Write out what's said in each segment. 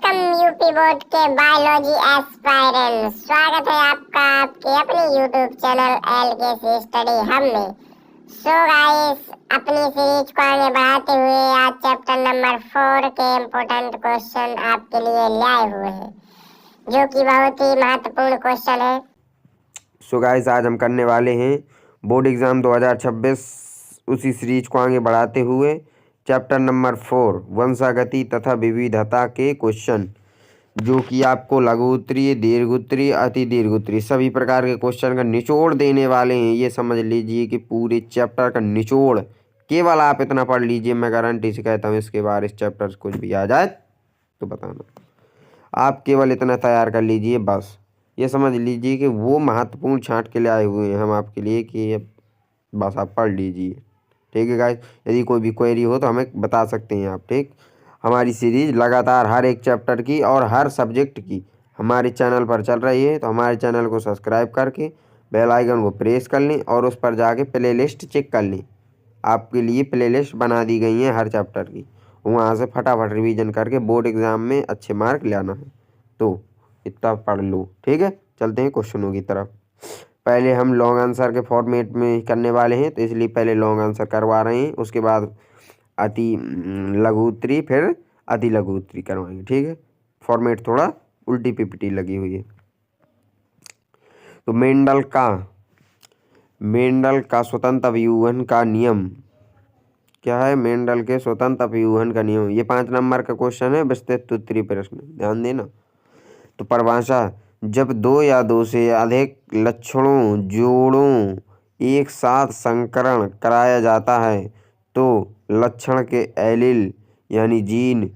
Welcome UP board के biology aspirant. स्वागत है आपका आपके अपने यूट्यूब चैनल एलकेसी स्टडी हब में। सो गाइस, अपनी सीरीज को आगे बढ़ाते हुए आज चैप्टर नंबर 4 के इम्पोर्टेंट क्वेश्चन आपके लिए लाए हुए हैं, जो कि बहुत ही महत्वपूर्ण क्वेश्चन है। सो गाइस, आज हम करने वाले हैं बोर्ड एग्जाम 2026 उसी सीरीज को आगे बढ़ाते हुए चैप्टर नंबर 4 वंशागति तथा विविधता के क्वेश्चन, जो कि आपको लघु उत्तरीय, दीर्घ उत्तरीय, अति दीर्घ उत्तरीय सभी प्रकार के क्वेश्चन का निचोड़ देने वाले हैं। ये समझ लीजिए कि पूरे चैप्टर का निचोड़ केवल आप इतना पढ़ लीजिए। मैं गारंटी से कहता हूँ इसके बाद इस चैप्टर से कुछ भी आ जाए तो बताना। आप केवल इतना तैयार कर लीजिए, बस ये समझ लीजिए कि वो महत्वपूर्ण छांट के लिए आए हुए हैं हम आपके लिए कि बस आप पढ़ लीजिए। ठीक है गाइस, यदि कोई भी क्वेरी हो तो हमें बता सकते हैं आप। ठीक, हमारी सीरीज लगातार हर एक चैप्टर की और हर सब्जेक्ट की हमारे चैनल पर चल रही है, तो हमारे चैनल को सब्सक्राइब करके बेल आइकन को प्रेस कर लें और उस पर जाके प्लेलिस्ट चेक कर लें। आपके लिए प्लेलिस्ट बना दी गई है हर चैप्टर की, वहाँ से फटाफट रिवीजन करके बोर्ड एग्ज़ाम में अच्छे मार्क लाना है। तो इतना पढ़ लो। ठीक है, चलते हैं क्वेश्चनों की तरफ। पहले हम लॉन्ग आंसर के फॉर्मेट में करने वाले हैं, तो इसलिए पहले लॉन्ग आंसर करवा रहे हैं, उसके बाद अति लघु उत्तरी, फिर अति लघु उत्तरी करवाएंगे। ठीक है, फॉर्मेट थोड़ा उल्टी पिपटी लगी हुई है। तो मेंडल का स्वतंत्र अभिव्यूहन का नियम क्या है? मेंडल के स्वतंत्र अभिव्यूहन का नियम, ये 5 नंबर का क्वेश्चन है, विस्तृत उत्तरीय प्रश्न, ध्यान देना। तो परिभाषा, जब 2 या 2 से अधिक लक्षणों जोड़ों एक साथ संकरण कराया जाता है तो लक्षण के एलील यानी जीन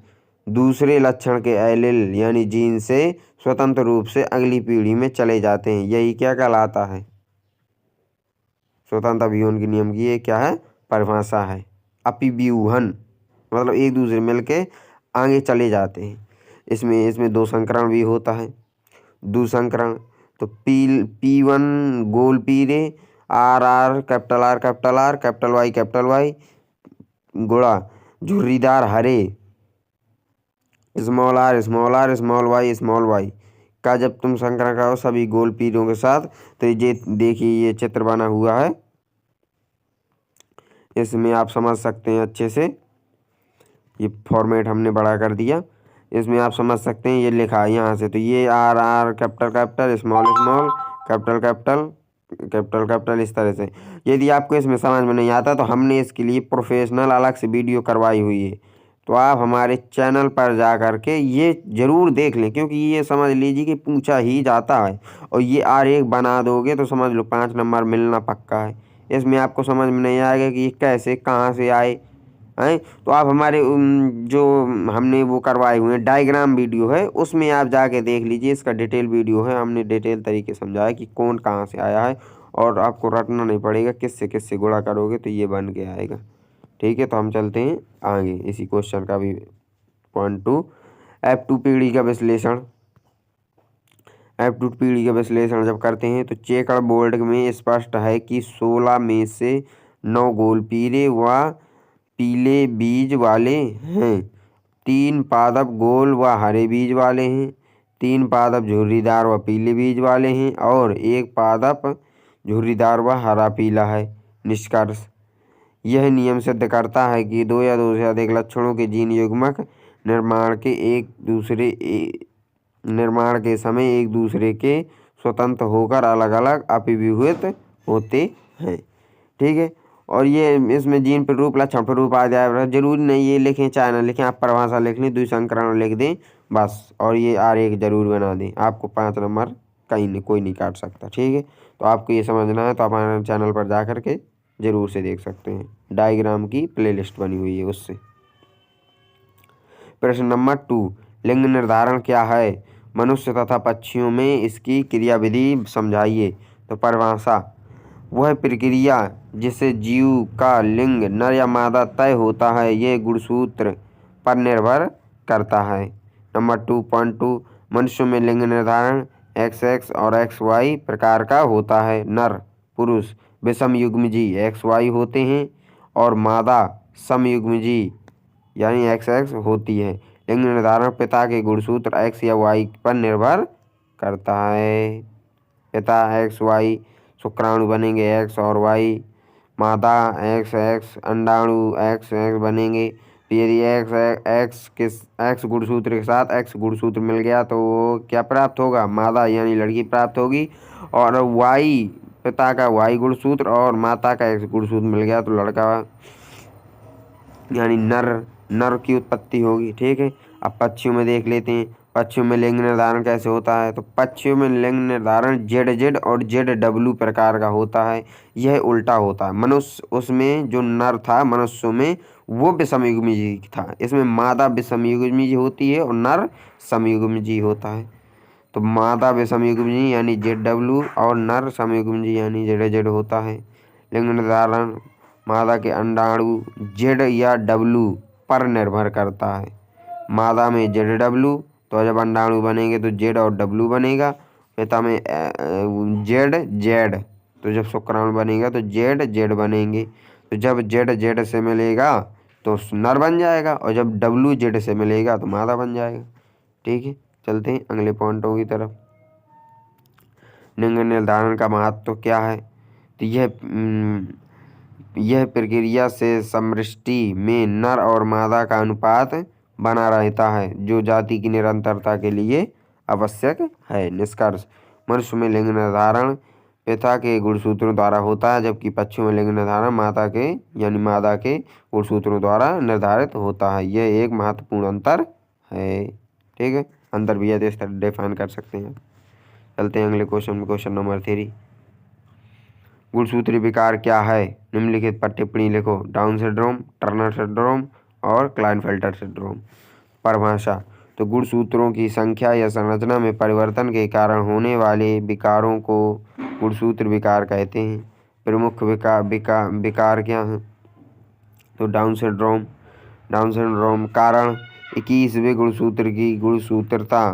दूसरे लक्षण के एलील यानी जीन से स्वतंत्र रूप से अगली पीढ़ी में चले जाते हैं। यही क्या कहलाता है? स्वतंत्र अभिव्यूहन के नियम की ये क्या है? परिभाषा है। अभिव्यूहन मतलब एक दूसरे मिलके आगे चले जाते हैं। इसमें 2 संकरण भी होता है। दुसंकरण, तो P1 गोल पीले, RR capital R capital R capital Y गुणा झुर्रीदार हरे स्मॉल r स्मॉल y का जब तुम संकरण करो सभी गोल पीलों के साथ, तो ये देखिए ये चित्र बना हुआ है, इसमें आप समझ सकते हैं अच्छे से। ये फॉर्मेट हमने बड़ा कर दिया, इसमें आप समझ सकते हैं, ये लिखा है यहाँ से। तो ये RR कैपिटल स्मॉल कैपिटल इस तरह से। यदि आपको इसमें समझ में नहीं आता तो हमने इसके लिए प्रोफेशनल अलग से वीडियो करवाई हुई है, तो आप हमारे चैनल पर जा कर के ये ज़रूर देख लें, क्योंकि ये समझ लीजिए कि पूछा ही जाता है। और ये आरेख बना दोगे तो समझ लो 5 नंबर मिलना पक्का है। इसमें आपको समझ में नहीं आएगा कि ये कैसे कहाँ से आए हैं, तो आप हमारे जो हमने वो करवाए हुए हैं डायग्राम वीडियो है, उसमें आप जाके देख लीजिए। इसका डिटेल वीडियो है, हमने डिटेल तरीके समझाया कि कौन कहाँ से आया है, और आपको रटना नहीं पड़ेगा, किससे गुणा करोगे तो ये बन के आएगा। ठीक है, तो हम चलते हैं आगे इसी क्वेश्चन का भी पॉइंट 2। F2 पीढ़ी का विश्लेषण। F2 पीढ़ी का विश्लेषण जब करते हैं तो चेकर बोर्ड में स्पष्ट है कि 16 में से 9 गोल पीले व पीले बीज वाले हैं, 3 पादप गोल व हरे बीज वाले हैं, 3 पादप झुर्रीदार व पीले बीज वाले हैं, और 1 पादप झुर्रीदार व हरा पीला है। निष्कर्ष, यह नियम सिद्ध करता है कि 2 या 2 से अधिक लक्षणों के जीन युग्मक निर्माण के समय एक दूसरे के स्वतंत्र होकर अलग अलग अभिव्यूहित होते हैं। ठीक है, और ये इसमें जीन प्ररूप लक्षण प्ररूप आ जाए, जरूरी नहीं ये लिखें चाहे ना लिखें, आप परिभाषा लिख लें, द्विसंकरण लिख दें बस, और ये आरेख जरूर बना दें, आपको 5 नंबर कोई नहीं काट सकता। ठीक है, तो आपको ये समझना है तो आप हमारे चैनल पर जा कर के जरूर से देख सकते हैं, डायग्राम की प्लेलिस्ट बनी हुई है उससे। प्रश्न नंबर 2, लिंग निर्धारण क्या है? मनुष्य तथा पक्षियों में इसकी क्रियाविधि समझाइए। तो परिभाषा, वह प्रक्रिया जिससे जीव का लिंग नर या मादा तय होता है, यह गुणसूत्र पर निर्भर करता है। नंबर 2.2, मनुष्य में लिंग निर्धारण XX और XY प्रकार का होता है। नर पुरुष विषम युग्मजी XY होते हैं और मादा सम युग्मजी यानी XX होती है। लिंग निर्धारण पिता के गुणसूत्र एक्स या वाई पर निर्भर करता है। पिता एक्स वाई, शुक्राणु बनेंगे एक्स और वाई, मादा एक्स एक्स, अंडाणु एक्स एक्स बनेंगे। तो यदि एक्स गुणसूत्र के साथ एक्स गुणसूत्र मिल गया तो वो क्या प्राप्त होगा, मादा यानी लड़की प्राप्त होगी। और वाई, पिता का वाई गुणसूत्र और माता का एक्स गुणसूत्र मिल गया तो लड़का यानी नर की उत्पत्ति होगी। ठीक है। अब पक्षियों में देख लेते हैं, पक्षियों में लिंग निर्धारण कैसे होता है। तो पक्षियों में लिंग निर्धारण जेड और जेड प्रकार का होता है। यह उल्टा होता है। मनुष्य, उसमें जो नर था मनुष्यों में वो विषमयुग्मी था। इसमें मादा विषमयुग्मी होती है और नर समयुग्मी होता है। तो मादा विषमयुग्मी यानी जेड और नर समयुग्मी यानी जेड होता है। लिंग निर्धारण मादा के अंडाणु जेड या डब्लू पर निर्भर करता है। मादा में जेड तो जब अंडाणु बनेंगे तो जेड और डब्लू बनेगा। पिता में जेड तो जब शुक्राणु बनेगा तो जेड बनेंगे। तो जब जेड से मिलेगा तो नर बन जाएगा और जब डब्लू जेड से मिलेगा तो मादा बन जाएगा। ठीक है। चलते हैं अगले पॉइंटों की तरफ। लिंग निर्धारण का महत्व क्या है। तो यह प्रक्रिया से समष्टि में नर और मादा का अनुपात बना रहता है, जो जाति की निरंतरता के लिए आवश्यक है। निष्कर्ष, मनुष्य में लिंग निर्धारण पिता के गुणसूत्रों द्वारा होता है, जबकि पक्षियों में लिंग निर्धारण माता के यानी मादा के गुणसूत्रों द्वारा निर्धारित होता है। यह एक महत्वपूर्ण अंतर है। ठीक है। अंतर भी है, इस तरह डिफाइन कर सकते हैं। चलते हैं अगले क्वेश्चन में। क्वेश्चन नंबर 3, गुणसूत्री विकार क्या है, निम्नलिखित पर टिप्पणी लिखो। डाउन सिंड्रोम, टर्नर सिंड्रोम और क्लाइनफेल्टर सिंड्रोम। परिभाषा, तो गुणसूत्रों की संख्या या संरचना में परिवर्तन के कारण होने वाले विकारों को गुणसूत्र विकार कहते हैं। प्रमुख विकार क्या हैं। तो डाउन सिंड्रोम कारण 21वें गुणसूत्र की गुणसूत्रता,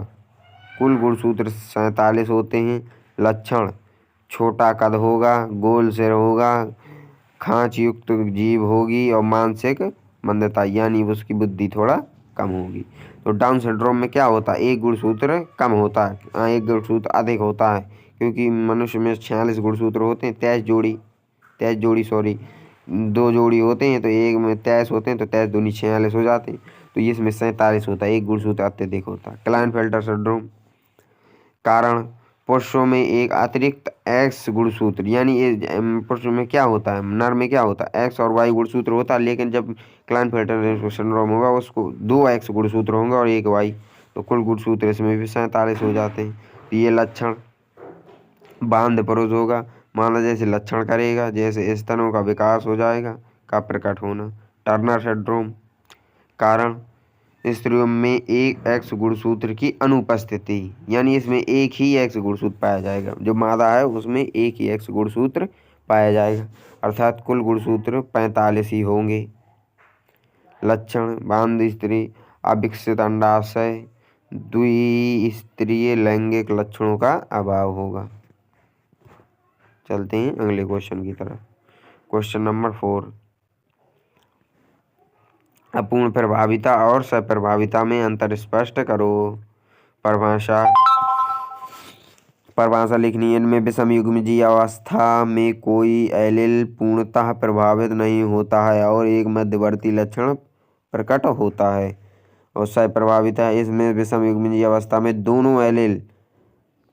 कुल गुणसूत्र 47 होते हैं। लक्षण, छोटा कद होगा, गोल सिर होगा, खांच युक्त जीभ होगी और मानसिक मंदता यानी उसकी बुद्धि थोड़ा कम होगी। तो डाउन सिंड्रोम में क्या होता है, एक गुणसूत्र कम होता है, एक गुणसूत्र अधिक होता है, क्योंकि मनुष्य में 46 गुणसूत्र होते हैं। 23 जोड़ी 2 जोड़ी होते हैं तो एक में 23 होते हैं तो 23 दूनी 46 हो जाते हैं। तो इसमें 47 होता है, एक गुणसूत्र अत्यधिक होता है। क्लाइनफेल्टर सिंड्रोम कारण पुरुषों में एक अतिरिक्त एक्स गुणसूत्र यानी पुरुषों में क्या होता है, नर में क्या होता है, एक्स और वाई गुणसूत्र होता है, लेकिन जब क्लाइनफेल्टर सिंड्रोम होगा उसको 2 एक्स गुणसूत्र होंगे और 1 वाई, तो कुल गुणसूत्र इसमें भी 47 हो जाते हैं। तो ये लक्षण, बांध पुरुष होगा, माना जैसे लक्षण करेगा, जैसे स्तनों का विकास हो जाएगा का प्रकट होना। टर्नर सिंड्रोम कारण स्त्रियों में एक एक्स गुणसूत्र की अनुपस्थिति, यानी इसमें एक ही एक्स गुणसूत्र पाया जाएगा, जो मादा है उसमें एक ही एक्स गुणसूत्र पाया जाएगा, अर्थात कुल गुणसूत्र 45 ही होंगे। लक्षण, बांध स्त्री, अविकसित अंडाशय, द्विस्तरीय लैंगिक लक्षणों का अभाव होगा। चलते हैं अगले क्वेश्चन की तरफ। क्वेश्चन नंबर 4, अपूर्ण प्रभाविता और सप्रभाविता में अंतर स्पष्ट करो। परिभाषा लिखनी है। इनमें विषमयुग्मी अवस्था में कोई एलील पूर्णतः प्रभावित नहीं होता है और एक मध्यवर्ती लक्षण प्रकट होता है। और सप्रभाविता, इसमें विषमयुग्मी अवस्था में दोनों एलील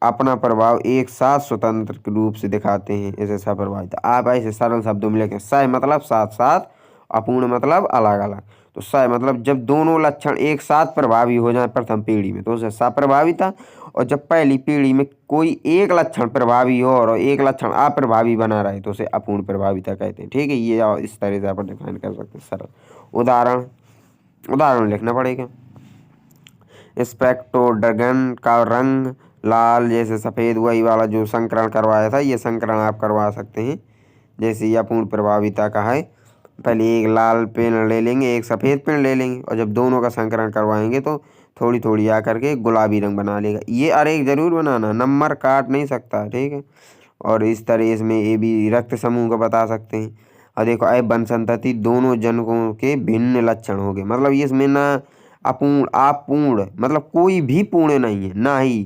अपना प्रभाव एक साथ स्वतंत्र रूप से दिखाते हैं, इसे सप्रभाविता। आप ऐसे सरल शब्दों में लिखें, स मतलब साथ साथ, अपूर्ण मतलब अलग अलग। तो स मतलब जब दोनों लक्षण एक साथ प्रभावी हो जाए प्रथम पीढ़ी में तो उसे सप्रभाविता, और जब पहली पीढ़ी में कोई एक लक्षण प्रभावी हो और एक लक्षण अप्रभावी बना रहे तो उसे अपूर्ण प्रभाविता कहते हैं। ठीक है। ये इस तरह से आप डिफाइन कर सकते हैं सरल। उदाहरण लिखना पड़ेगा। स्पेक्ट्रोड्रैगन का रंग लाल जैसे सफ़ेद, वही वाला जो संकरण करवाया था, ये संकरण आप करवा सकते हैं। जैसे ये अपूर्ण प्रभाविता का है, पहले एक लाल पेन ले लेंगे, एक सफ़ेद पेन ले लेंगे, और जब दोनों का संकरण करवाएंगे तो थोड़ी थोड़ी आकर के गुलाबी रंग बना लेगा। ये अरे ज़रूर बनाना, नंबर काट नहीं सकता। ठीक है। और इस तरह इसमें ए बी रक्त समूह का बता सकते हैं। और देखो, ए वन संतति दोनों जनकों के भिन्न लक्षण हो गए, मतलब इसमें ना अपूर्ण, अपूर्ण मतलब कोई भी पूर्ण नहीं है, ना ही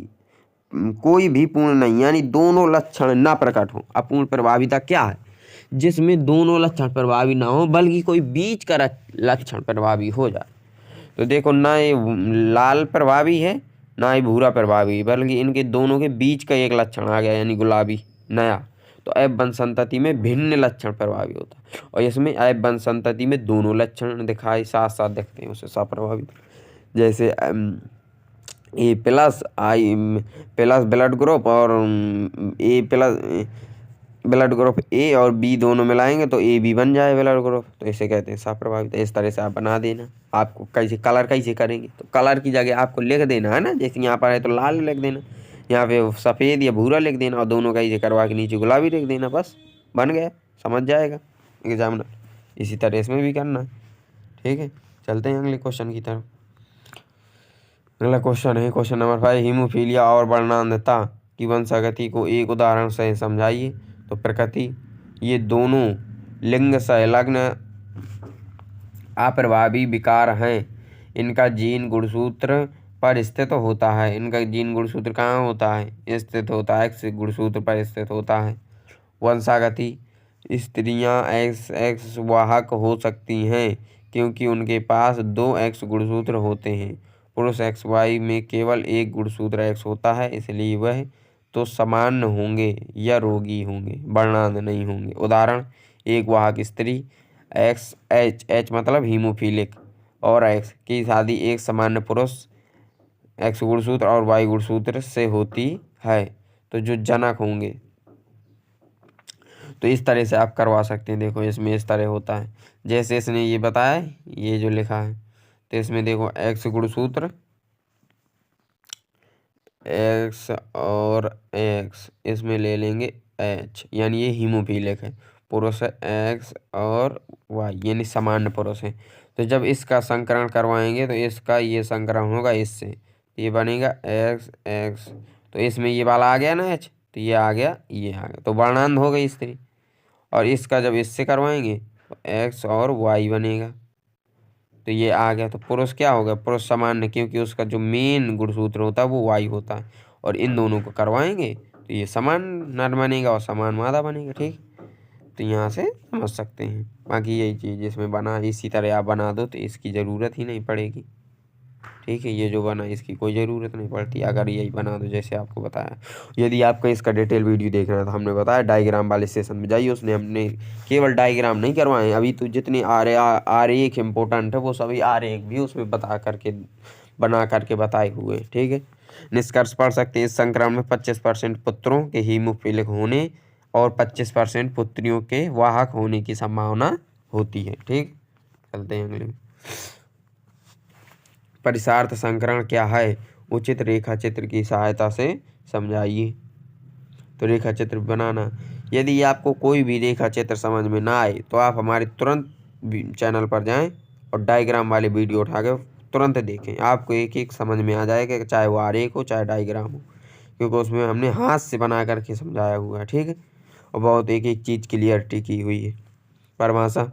कोई भी पूर्ण नहीं, यानी दोनों लक्षण ना प्रकट हो। अपूर्ण प्रभाविता क्या है? जिसमें दोनों लक्षण प्रभावी ना हो बल्कि कोई बीच का लक्षण प्रभावी हो जाए। तो देखो, ना ये लाल प्रभावी है ना ही भूरा प्रभावी, बल्कि इनके दोनों के बीच का एक लक्षण आ गया, यानी गुलाबी नया। तो F1 संतति में भिन्न लक्षण प्रभावी होता है, और इसमें F1 संतति में दोनों लक्षण दिखाई साथ साथ दिखते हैं, उसे सप्रभावी। जैसे ए प्लस आई प्लस ब्लड ग्रुप और ए प्लस ब्लड ग्रुप ए और बी दोनों मिलाएंगे तो ए बी बन जाए ब्लड ग्रुप, तो इसे कहते हैं सप्रभावित। इस तरह से आप बना देना। आपको कैसे कलर कैसे करेंगे, तो कलर की जगह आपको लिख देना है ना, जैसे यहाँ पर है तो लाल लिख देना, यहाँ पे सफ़ेद या भूरा लिख देना, और दोनों कैसे करवा के नीचे गुलाबी लिख देना, बस बन गया, समझ जाएगा एग्जामिनर। इसी तरह इसमें भी करना है, ठीक है। चलते हैं अगले क्वेश्चन की तरफ। अगला क्वेश्चन है क्वेश्चन नंबर 5, हीमोफीलिया और वर्णांधता की वंशागति को एक उदाहरण से समझाइए। तो प्रकृति, ये दोनों लिंग संलग्न अप्रभावी विकार हैं। इनका जीन गुणसूत्र पर स्थित होता है। इनका जीन गुणसूत्र कहाँ होता है? स्थित होता है, एक्स गुणसूत्र पर स्थित होता है। वंशागति, स्त्रियां एक्स वाहक हो सकती हैं क्योंकि उनके पास 2 एक्स गुणसूत्र होते हैं। पुरुष XY में केवल एक गुणसूत्र एक्स होता है, इसलिए वह तो सामान्य होंगे या रोगी होंगे, वर्णांध नहीं होंगे। उदाहरण, एक वाहक स्त्री H मतलब हीमोफिलिक और X की शादी एक सामान्य पुरुष X गुणसूत्र और Y गुणसूत्र से होती है, तो जो जनक होंगे। तो इस तरह से आप करवा सकते हैं। देखो इसमें इस तरह होता है, जैसे इसने ये बताया, ये जो लिखा है, तो इसमें देखो X गुणसूत्र X और X, इसमें ले लेंगे H, यानी ये हीमोफिलिक है, पुरुष है X और Y यानी सामान्य पुरुष है। तो जब इसका संकरण करवाएंगे तो इसका ये संकरण होगा इससे, ये बनेगा XX, तो इसमें ये वाला आ गया ना H, तो ये आ गया, ये आ गया, तो वर्णांध हो गई स्त्री। और इसका जब इससे करवाएंगे तो X और Y बनेगा, तो ये आ गया। तो पुरुष क्या होगा? पुरुष सामान्य, क्योंकि उसका जो मेन गुणसूत्र होता है वो वाई होता है, और इन दोनों को करवाएंगे तो ये समान नर बनेगा और समान मादा बनेगा, ठीक। तो यहाँ से समझ सकते हैं। बाकी यही चीज़ इसमें बना, इसी तरह आप बना दो तो इसकी ज़रूरत ही नहीं पड़ेगी, ठीक है। ये जो बना इसकी कोई ज़रूरत नहीं पड़ती अगर यही बना दो जैसे आपको बताया। यदि आपको इसका डिटेल वीडियो देखना है तो हमने बताया डायग्राम वाले सेशन में जाइए, उसने हमने केवल डायग्राम नहीं करवाए हैं, अभी तो जितने आरेख इम्पोर्टेंट है वो सभी आरेख भी उसमें बना करके बताए हुए, ठीक है। निष्कर्ष पढ़ सकते हैं, इस संक्रमण में 25% पुत्रों के हीमोफिलिक होने और 25% पुत्रियों के वाहक होने की संभावना होती है, ठीक। चलते हैं अगले। परिसार्थ संकरण क्या है? उचित रेखा चित्र की सहायता से समझाइए। तो रेखा चित्र बनाना, यदि आपको कोई भी रेखा चित्र समझ में ना आए तो आप हमारे तुरंत चैनल पर जाएं और डायग्राम वाले वीडियो उठा के तुरंत देखें, आपको एक एक समझ में आ जाएगा, चाहे वो आरेख हो चाहे डायग्राम हो, क्योंकि उसमें हमने हाथ से बना करके समझाया हुआ है, ठीक है। और बहुत एक एक चीज़ क्लियरिटी की हुई है। परिभाषा,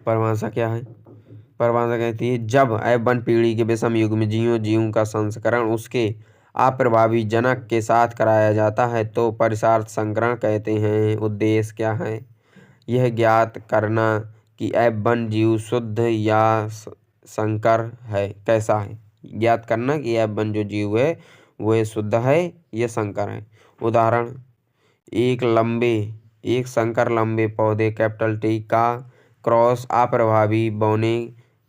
परिभाषा क्या है? परिभाषा कहती है, जब F1 पीढ़ी के विषम युग में जीवों का संस्करण उसके अप्रभावी जनक के साथ कराया जाता है तो परिसार्थ संकरण कहते हैं। उद्देश्य क्या है? यह ज्ञात करना कि F1 जीव शुद्ध या संकर है, कैसा है। ज्ञात करना कि F1 जो जीव है वह शुद्ध है या संकर है। उदाहरण, एक संकर लंबे पौधे T का क्रॉस अप्रभावी बौने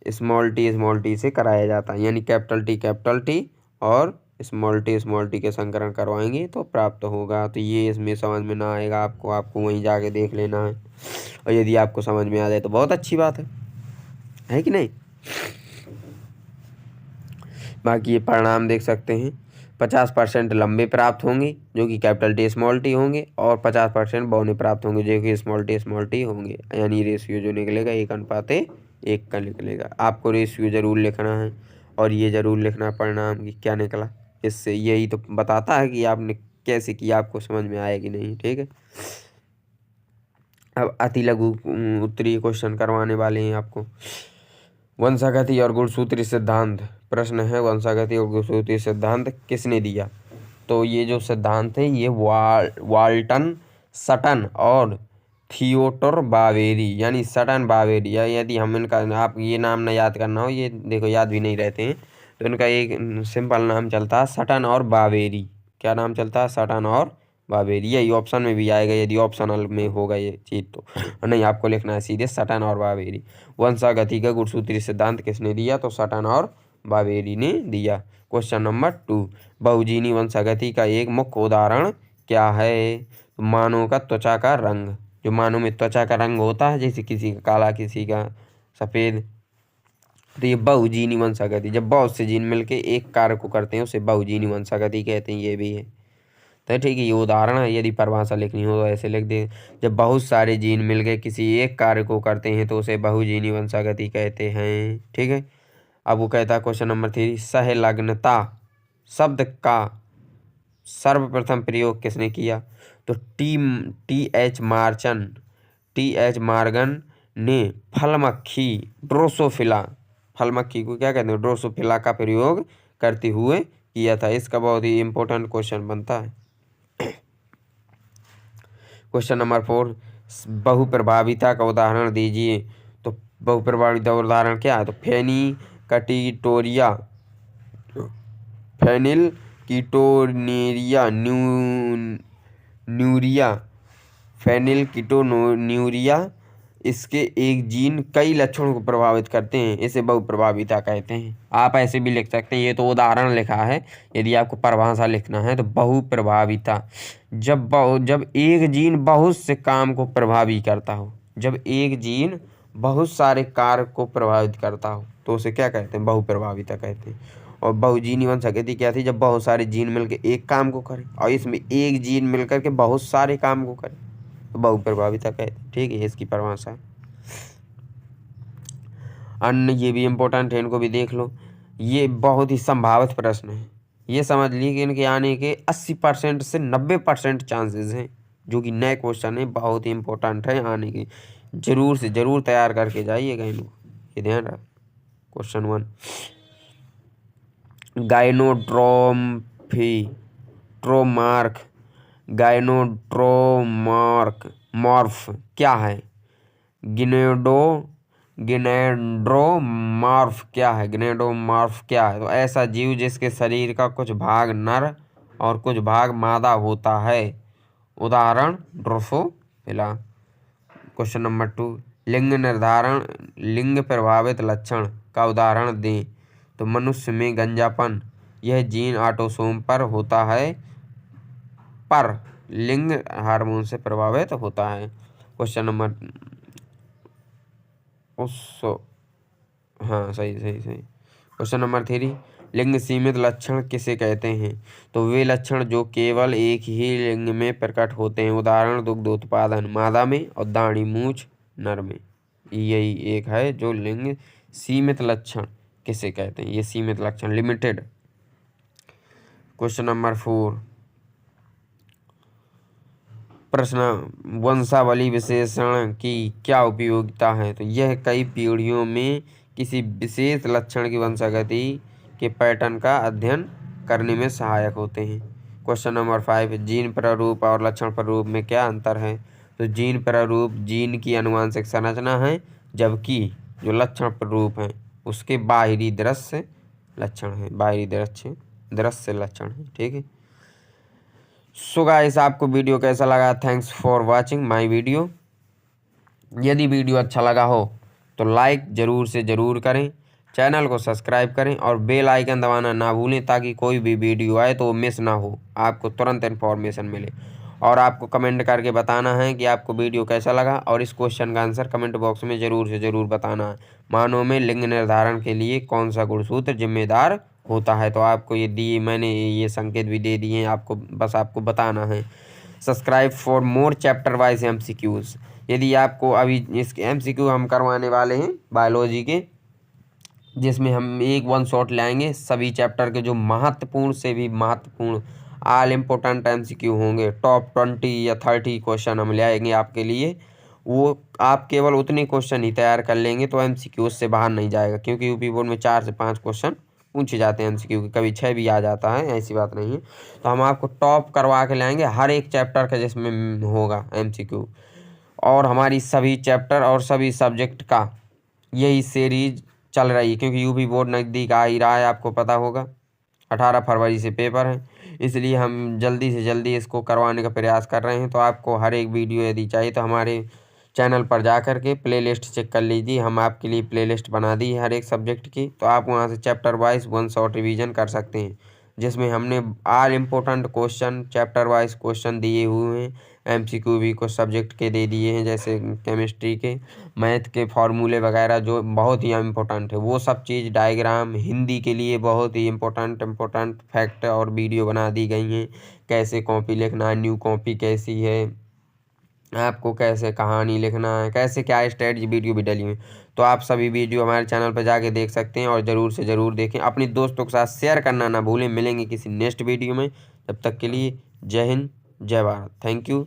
स्मॉल टी से कराया जाता है, यानी T और स्मॉल टी के संकरण करवाएंगे तो प्राप्त होगा। तो ये इसमें समझ में ना आएगा आपको वहीं जाके देख लेना है, और यदि आपको समझ में आ जाए तो बहुत अच्छी बात है कि नहीं। बाकी ये परिणाम देख सकते हैं, 50% लंबे प्राप्त होंगे जो कि T होंगे, और 50% बौने प्राप्त होंगे जो कि स्मॉल टी होंगे, यानी रेशियो जो निकलेगा 1:1 का निकलेगा। आपको रेशियो ज़रूर लिखना है और ये ज़रूर लिखना परिणाम कि क्या निकला, इससे यही तो बताता है कि आपने कैसे किया, आपको समझ में आया कि नहीं, ठीक है। अब अति लघु उत्तरीय क्वेश्चन करवाने वाले हैं आपको। वंशागति और गुणसूत्री सिद्धांत। प्रश्न है, वंशागति और गुणसूत्री सिद्धांत किसने दिया? तो ये जो सिद्धांत है ये वाल्टन, सटन और थियोडोर बावेरी, यानी सटन बावेरी, या यदि हम इनका, आप ये नाम ना याद करना हो, ये देखो याद भी नहीं रहते हैं, तो इनका एक सिंपल नाम चलता है सटन और बावेरी। क्या नाम चलता है? सटन और बावेरी। यही ऑप्शन में भी आएगा यदि ऑप्शनल में होगा ये चीज़, तो नहीं, आपको लिखना है सीधे सटन और बावेरी। वंशागति का गुणसूत्री सिद्धांत किसने दिया? तो सटन और बावेरी ने दिया। क्वेश्चन नंबर 2, बहुजीनी वंशागति का एक मुख्य उदाहरण क्या है? तो मानव का त्वचा का रंग, जो मानव में त्वचा का रंग होता है, जैसे किसी का काला, किसी का सफ़ेद, तो ये बहुजीनी वंशागति। जब बहुत से जीन मिलके एक कार्य को करते हैं उसे बहुजीनी वंशागति कहते हैं। ये भी है, तो ठीक है, ये उदाहरण है। यदि परिभाषा लिखनी हो तो ऐसे लिख दे, जब बहुत सारे जीन मिलके किसी एक कार्य को करते हैं तो उसे बहुजीनी वंशागति कहते हैं। ठीक है। अब वो कहता है क्वेश्चन नंबर 3, सहलग्नता शब्द का सर्वप्रथम प्रयोग किसने किया? तो टी एच मार्गन ने फलमक्खी ड्रोसोफिला, फलमक्खी को क्या कहते हैं? ड्रोसोफिला का प्रयोग करते हुए किया था। इसका बहुत ही इंपॉर्टेंट क्वेश्चन बनता है। क्वेश्चन नंबर 4, बहुप्रभाविता का उदाहरण दीजिए। तो बहुप्रभाविता उदाहरण क्या है? तो फेनिलकीटोन्यूरिया, इसके एक जीन कई लक्षणों को प्रभावित करते हैं, इसे बहुप्रभाविता कहते हैं। आप ऐसे भी लिख सकते हैं, ये तो उदाहरण लिखा है। यदि आपको परिभाषा लिखना है तो बहुप्रभाविता, जब एक जीन बहुत से काम को प्रभावित करता हो, जब एक जीन बहुत सारे कार्य को प्रभावित करता हो तो उसे क्या कहते हैं? बहुप्रभाविता कहते हैं। और बहुजीनी वंशागति क्या थी? जब बहुत सारे जीन मिलकर एक काम को करें और इसमें एक जीन मिलकर के बहुत सारे काम को करे तो बहुप्रभाविता कहते हैं। ठीक है, इसकी परिभाषा। अन्य, ये भी इम्पोर्टेंट है, इनको भी देख लो। ये बहुत ही संभावित प्रश्न है। ये समझ लीजिए कि इनके आने के 80% से 90% चांसेस हैं, जो कि नए क्वेश्चन है, बहुत ही इम्पोर्टेंट है आने की। जरूर से जरूर तैयार करके जाइएगा इनको, ये ध्यान रख। क्वेश्चन 1, गायनोड्रोमॉर्फ क्या है? गिनेड्रोमॉर्फ क्या है? गिनेड्रोमॉर्फ क्या है? तो ऐसा जीव जिसके शरीर का कुछ भाग नर और कुछ भाग मादा होता है। उदाहरण ड्रोसोफिला। क्वेश्चन नंबर 2, लिंग प्रभावित लक्षण का उदाहरण दें। तो मनुष्य में गंजापन, यह जीन ऑटोसोम पर होता है पर लिंग हार्मोन से प्रभावित होता है। क्वेश्चन नंबर सही। क्वेश्चन नंबर 3, लिंग सीमित लक्षण किसे कहते हैं? तो वे लक्षण जो केवल एक ही लिंग में प्रकट होते हैं। उदाहरण दुग्ध उत्पादन मादा में और दाढ़ी मूंछ नर में। यही एक है जो लिंग सीमित लक्षण किसे कहते हैं? ये सीमित लक्षण, लिमिटेड। क्वेश्चन नंबर 4, प्रश्न, वंशावली विशेषण की क्या उपयोगिता है? तो यह कई पीढ़ियों में किसी विशेष लक्षण की वंशागति के पैटर्न का अध्ययन करने में सहायक होते हैं। क्वेश्चन नंबर 5, जीन प्रारूप और लक्षण प्रारूप में क्या अंतर है? तो जीन प्रारूप जीन की आनुवंशिक संरचना है, जबकि जो लक्षण प्रारूप है उसके बाहरी दृश्य लक्षण है, बाहरी दृश्य लक्षण है। ठीक है। सो गाइस, आपको वीडियो कैसा लगा? Thanks for watching my video. यदि वीडियो अच्छा लगा हो तो लाइक ज़रूर से ज़रूर करें, चैनल को सब्सक्राइब करें और बेल आइकन दबाना ना भूलें, ताकि कोई भी वीडियो आए तो वो मिस ना हो, आपको तुरंत इन्फॉर्मेशन मिले। और आपको कमेंट करके बताना है कि आपको वीडियो कैसा लगा, और इस क्वेश्चन का आंसर कमेंट बॉक्स में ज़रूर से ज़रूर बताना है। मानव में लिंग निर्धारण के लिए कौन सा गुणसूत्र जिम्मेदार होता है? तो आपको मैंने ये संकेत भी दे दिए हैं, आपको बताना है। Subscribe for more chapter wise MCQs। यदि आपको अभी इसके MCQ हम करवाने वाले हैं बायोलॉजी के, जिसमें हम एक 1 शॉट लाएंगे सभी चैप्टर के, जो महत्वपूर्ण से भी महत्वपूर्ण ऑल इम्पोर्टेंट MCQ होंगे। टॉप 20 या 30 क्वेश्चन हम लाएंगे आपके लिए, वो आप केवल उतने क्वेश्चन ही तैयार कर लेंगे तो MCQ उससे बाहर नहीं जाएगा, क्योंकि यूपी बोर्ड में 4 से 5 क्वेश्चन पूछे जाते हैं MCQ के, कभी 6 भी आ जाता है, ऐसी बात नहीं है। तो हम आपको टॉप करवा के लाएंगे हर एक चैप्टर का जिसमें होगा MCQ, और हमारी सभी चैप्टर और सभी सब्जेक्ट का यही सीरीज चल रही है, क्योंकि यूपी बोर्ड नज़दीक आ ही रहा है, आपको पता होगा 18 फरवरी से पेपर है, इसलिए हम जल्दी से जल्दी इसको करवाने का प्रयास कर रहे हैं। तो आपको हर एक वीडियो यदि चाहिए तो हमारे चैनल पर जा कर के प्लेलिस्ट चेक कर लीजिए, हम आपके लिए प्लेलिस्ट बना दी है हर एक सब्जेक्ट की, तो आप वहां से चैप्टर वाइज 1 शॉर्ट रिवीजन कर सकते हैं, जिसमें हमने all important question chapter wise question दिए हुए हैं। MCQ भी कुछ सब्जेक्ट के दे दिए हैं, जैसे केमिस्ट्री के, मैथ के फॉर्मूले वगैरह जो बहुत ही इम्पोर्टेंट है, वो सब चीज़, डायग्राम, हिंदी के लिए बहुत ही इम्पोर्टेंट फैक्ट और वीडियो बना दी गई हैं। कैसे कॉपी लिखना है, न्यू कॉपी कैसी है, आपको कैसे कहानी लिखना है, कैसे क्या स्ट्रेटजी, वीडियो भी डली हुई। तो आप सभी वीडियो हमारे चैनल पर जाके देख सकते हैं और ज़रूर से ज़रूर देखें, अपने दोस्तों के साथ शेयर करना ना भूलें। मिलेंगे किसी नेक्स्ट वीडियो में, तब तक के लिए जय हिंद, जय भारत, थैंक यू।